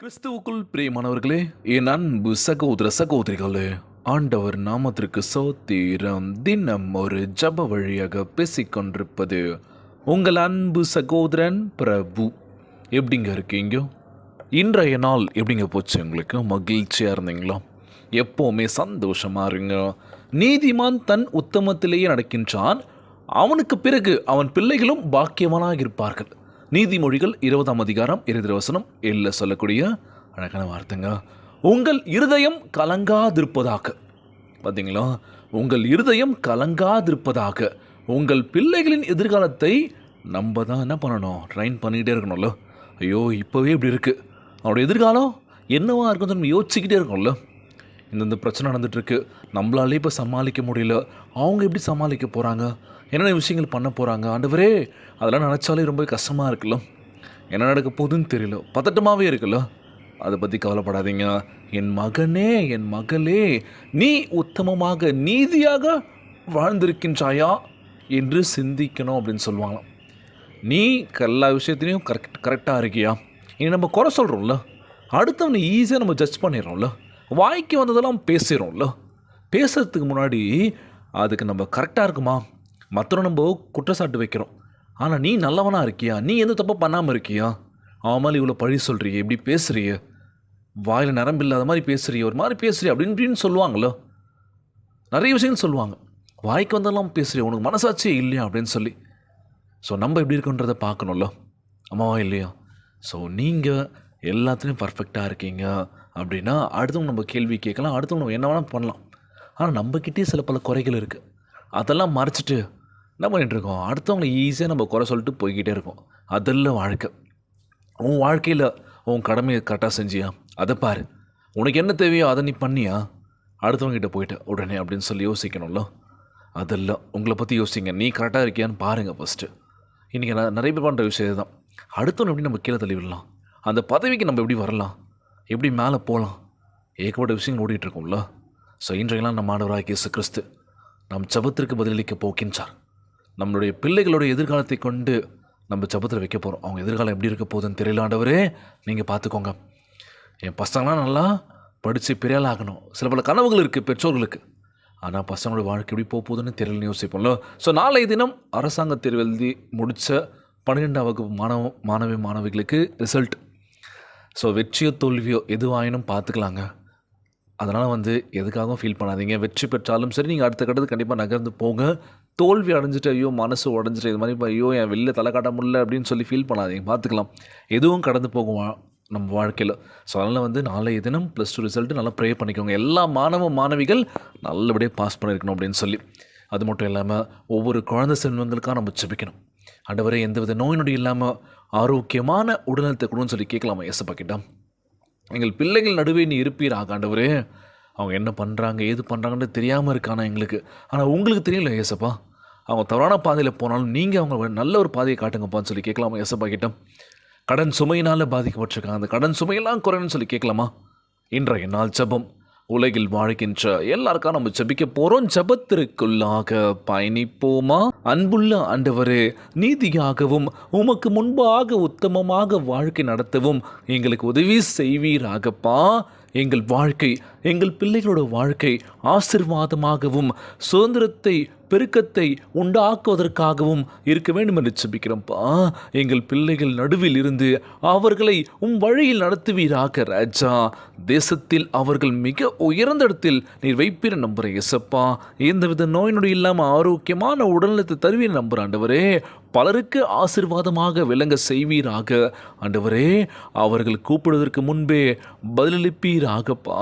கிறிஸ்துவுக்குள் பிரியமானவர்களே, என் அன்பு சகோதர சகோதரிகளே, ஆண்டவர் நாமத்திற்கு சோத்திரம். தினம் ஒரு ஜப வழியாக பேசிக்கொண்டிருப்பது உங்கள் அன்பு சகோதரன் பிரபு. எப்படிங்க இருக்கீங்க? இன்றைய நாள் எப்படிங்க போச்சு? உங்களுக்கு மகிழ்ச்சியாக இருந்தீங்களா? எப்போவுமே சந்தோஷமாக இருங்க. நீதிமான் தன் உத்தமத்திலேயே நடக்கின்றான், அவனுக்கு பிறகு அவன் பிள்ளைகளும் பாக்கியவானாக இருப்பார்கள். நீதிமொழிகள் 20ஆம் அதிகாரம் 20 வசனம் எல்ல சொல்லக்கூடிய அழகான வார்த்தைங்க. உங்கள் இருதயம் கலங்காதிருப்பதாக. பார்த்தீங்களா? உங்கள் இருதயம் கலங்காதிருப்பதாக. உங்கள் பிள்ளைகளின் எதிர்காலத்தை நம்ம தான் என்ன பண்ணணும்? ட்ரைன் பண்ணிக்கிட்டே இருக்கணும்ல. ஐயோ இப்போவே இப்படி இருக்குது, அவனுடைய எதிர்காலம் என்னவா இருக்குன்னு நம்ம யோசிச்சுக்கிட்டே இருக்கணும்ல. இந்தந்த பிரச்சனை நடந்துகிட்ருக்கு, நம்மளாலே இப்போ சமாளிக்க முடியல, அவங்க எப்படி சமாளிக்க போகிறாங்க, என்னென்ன விஷயங்கள் பண்ண போகிறாங்க, ஆண்டவரே அதெல்லாம் நினச்சாலே ரொம்ப கஷ்டமாக இருக்குல்ல. என்ன நடக்க போகுதுன்னு தெரியல, பதட்டமாகவே இருக்குல்ல. அதை பற்றி கவலைப்படாதீங்க. என் மகனே, என் மகளே, நீ உத்தமமாக நீதியாக வாழ்ந்திருக்கின்றாயா என்று சிந்திக்கணும் அப்படின்னு சொல்லுவாங்களாம். நீ எல்லா விஷயத்துலையும் கரெக்டாக இருக்கியா? இனி நம்ம குறை சொல்கிறோம்ல, அடுத்தவனை ஈஸியாக நம்ம ஜட்ஜ் பண்ணிடுறோம்ல, வாய்க்கு வந்ததெல்லாம் பேசிடுறோம்ல. பேசுகிறதுக்கு முன்னாடி அதுக்கு நம்ம கரெக்டாக இருக்குமா, மற்றவங்க நம்ம குற்றச்சாட்டு வைக்கிறோம், ஆனால் நீ நல்லவனாக இருக்கியா, நீ எந்த தப்பாக பண்ணாமல் இருக்கியா, அவன் இவ்வளோ பழி சொல்கிறிய, இப்படி பேசுகிறிய, வாயில் நரம்பு இல்லாத மாதிரி பேசுகிறிய, ஒரு மாதிரி பேசுகிறிய அப்படின்னு சொல்லுவாங்களோ. நிறைய விஷயங்கள் சொல்லுவாங்க, வாய்க்கு வந்தெல்லாம் பேசுகிறிய, உனக்கு மனசாட்சியே இல்லையா அப்படின்னு சொல்லி. ஸோ நம்ம எப்படி இருக்குன்றதை பார்க்கணும்ல, அம்மாவா இல்லையா? ஸோ நீங்கள் எல்லாத்துலேயும் பர்ஃபெக்டாக இருக்கீங்க அப்படின்னா அடுத்தவங்க நம்ம கேள்வி கேட்கலாம், அடுத்தவங்க நம்ம என்ன வேணால் பண்ணலாம். ஆனால் நம்மக்கிட்டே சில பல குறைகள் இருக்குது, அதெல்லாம் மறைச்சிட்டு என்ன பண்ணிகிட்ருக்கோம்? அடுத்தவங்களை ஈஸியாக நம்ம குறை சொல்லிட்டு போய்கிட்டே இருக்கோம். அதெல்லாம் வாழ்க்கை. உன் வாழ்க்கையில் உன் கடமையை கரெக்டாக செஞ்சியா, அதை பாரு. உனக்கு என்ன தேவையோ அதை நீ பண்ணியா, அடுத்தவங்ககிட்ட போயிட்டு உடனே அப்படின்னு சொல்லி யோசிக்கணும்ல. அதெல்லாம் உங்களை பற்றி யோசிங்க, நீ கரெக்டாக இருக்கியான்னு பாருங்கள் ஃபஸ்ட்டு. இன்றைக்கி நிறைய பேர் பண்ணுற விஷயம் தான். அடுத்தவங்க எப்படி நம்ம கீழே தள்ளி விடலாம், அந்த பதவிக்கு நம்ம எப்படி வரலாம், எப்படி மேலே போகலாம், ஏகப்பட்ட விஷயங்கள் ஓடிட்டுருக்கோம்ல. ஸோ இன்றைக்கெல்லாம் நம்ம ஆண்டவராகிய இயேசு கிறிஸ்து நம் ஜபத்திற்கு பதிலளிக்க போக்கின்றார். நம்மளுடைய பிள்ளைகளுடைய எதிர்காலத்தை கொண்டு நம்ம ஜபத்தில் வைக்க போகிறோம். அவங்க எதிர்காலம் எப்படி இருக்க போகுதுன்னு தெரியல, ஆண்டவரே நீங்கள் பார்த்துக்கோங்க. என் பசங்களாம் நல்லா படித்து பெரியால் ஆகணும். சில பல கனவுகள் இருக்குது பெற்றோர்களுக்கு, ஆனால் பசங்களோட வாழ்க்கை எப்படி போக போகுதுன்னு தெரியலன்னு யோசிப்போம்ல. ஸோ நாளைய தினம் அரசாங்க தேர்வு எழுதி முடித்த 12ஆம் வகுப்பு மாணவிகளுக்கு ரிசல்ட். ஸோ வெற்றியோ தோல்வியோ எதுவாயினும் பார்த்துக்கலாங்க. அதனால் எதுக்காகவும் ஃபீல் பண்ணாதீங்க. வெற்றி பெற்றாலும் சரி, நீங்கள் அடுத்த கட்டத்துக்கு கண்டிப்பாக நகர்ந்து போங்க. தோல்வி அடைஞ்சிட்டு ஐயோ மனசு உடஞ்சிட்டு இது மாதிரி ஐயோ என் வெளில தலை காட்ட முடியல அப்படின்னு சொல்லி ஃபீல் பண்ணாதீங்க. பார்த்துக்கலாம், எதுவும் கடந்து போகும் நம்ம வாழ்க்கையில். ஸோ அதனால் நாளைய தினம் +2 ரிசல்ட்டு நல்லா ப்ரே பண்ணிக்கோங்க. எல்லா மாணவிகள் நல்லபடியாக பாஸ் பண்ணியிருக்கணும் அப்படின்னு சொல்லி. அது மட்டும் இல்லாமல் ஒவ்வொரு குழந்தை செல்வங்களுக்காக நம்ம ஜெபிக்கணும். ஆண்டவரே எந்தவித நோய் நொடி இல்லாமல் ஆரோக்கியமான உடல்நலத்தை கொடுன்னு சொல்லி கேட்கலாமா ஏசப்பா கிட்ட. எங்கள் பிள்ளைகள் நடுவே நீ இருப்பீராக ஆண்டவரே. அவங்க என்ன பண்ணுறாங்க ஏது பண்ணுறாங்கன்னு தெரியாமல் இருக்கானா எங்களுக்கு, ஆனால் உங்களுக்கு தெரியல ஏசப்பா. அவங்க தவறான பாதையில் போனாலும் நீங்கள் அவங்க நல்ல ஒரு பாதையை காட்டுங்கப்பான்னு சொல்லி கேட்கலாமா ஏசப்பா கிட்ட. கடன் சுமையினால் பாதிக்கப்பட்டிருக்காங்க, அந்த கடன் சுமையெல்லாம் குறைன்னு சொல்லி கேட்கலாமா. இன்றைய நாள் ஜபம். உலகில் வாழ்கின்ற எல்லாருக்காக நம்ம ஜபிக்க போகிறோம். ஜபத்திற்குள்ளாக பயணிப்போமா? அன்புள்ள ஆண்டவரே, நீதியாகவும் உமக்கு முன்பாக உத்தமமாக வாழ்க்கை நடத்தவும் எங்களுக்கு உதவி செய்வீராகப்பா. எங்கள் வாழ்க்கை, எங்கள் பிள்ளைகளோட வாழ்க்கை ஆசீர்வாதமாகவும் சுதந்திரத்தை பெருக்கத்தை உண்டாக்குவதற்காகவும் இருக்க வேண்டும் என்று ஜெபிக்கிறோம்ப்பா. எங்கள் பிள்ளைகள் நடுவில் இருந்து அவர்களை வழியில் நடத்துவீராக ராஜா. தேசத்தில் அவர்கள் மிக உயர்ந்த இடத்தில் நீர் வைப்பீர நம்புகிற எசப்பா. எந்தவித நோய் நொடி இல்லாமல் ஆரோக்கியமான உடல்நலத்தை தருவீர் நம்புகிற ஆண்டவரே. பலருக்கு ஆசீர்வாதமாக விளங்க செய்வீராக ஆண்டவரே. அவர்கள் கூப்பிடுவதற்கு முன்பே பதிலளிப்பீராகப்பா.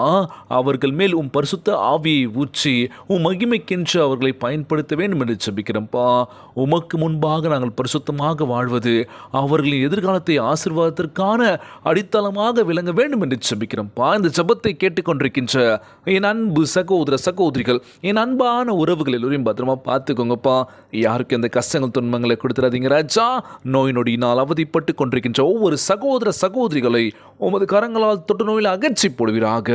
அவர்கள் மேல் பரிசுத்த ஆவியை ஊற்றி மகிமைக்கென்று அவர்களை பயன்படுத்த வேண்டும் என்று ஜெபிக்கிறோம்ப்பா. உமக்கு முன்பாக நாங்கள் பரிசுத்தமாக வாழ்வது அவர்களின் எதிர்காலத்தை ஆசீர்வாதத்திற்கான அடித்தளமாக விளங்க வேண்டும் என்று ஜெபிக்கிறோம்ப்பா. இந்த ஜெபத்தை கேட்டுக்கொண்டிருக்கின்ற என் அன்பு சகோதர சகோதரிகள், என் அன்பான உறவுகள் எல்லோரையும் பத்திரமா பார்த்துக்கோங்கப்பா. யாருக்கு எந்த கஷ்டங்கள் துன்பங்களை கொடுத்துறாதீங்க ராஜா. நோய் நொடியினால் அவதிப்பட்டு கொண்டிருக்கின்ற ஒவ்வொரு சகோதர சகோதரிகளை உமது கரங்களால் தொட்டு நோயில் அகற்றி போடுவீராக.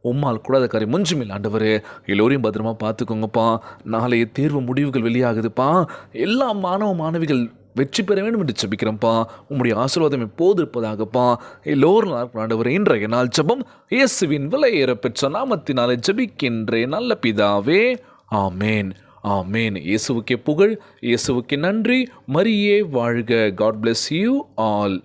உம்மால் கூடாத காரியம் ஒன்றுமில்லை ஆண்டவரே. எல்லோரையும் பத்திரமா பார்த்துக்கோங்கப்பா. நாளைய தேர்வு முடிவுகள் வெளியாகுதுப்பா. எல்லா மாணவிகள் வெற்றி பெற வேண்டும் என்று ஜெபிக்கிறேன்ப்பா. உம்முடைய ஆசீர்வாதம் எப்போது இருப்பதாகப்பா. எல்லோரும் நல்லா இருக்கணும் ஆண்டவரே. இன்றைய நாள் ஜெபம் இயேசுவின் விலையேற பெற்ற நாமத்தினாலே ஜெபிக்கின்றேன் நல்ல பிதாவே. ஆமேன், ஆமேன். இயேசுவுக்கே புகழ், இயேசுவுக்கே நன்றி. மரியே வாழ்க. God bless you all.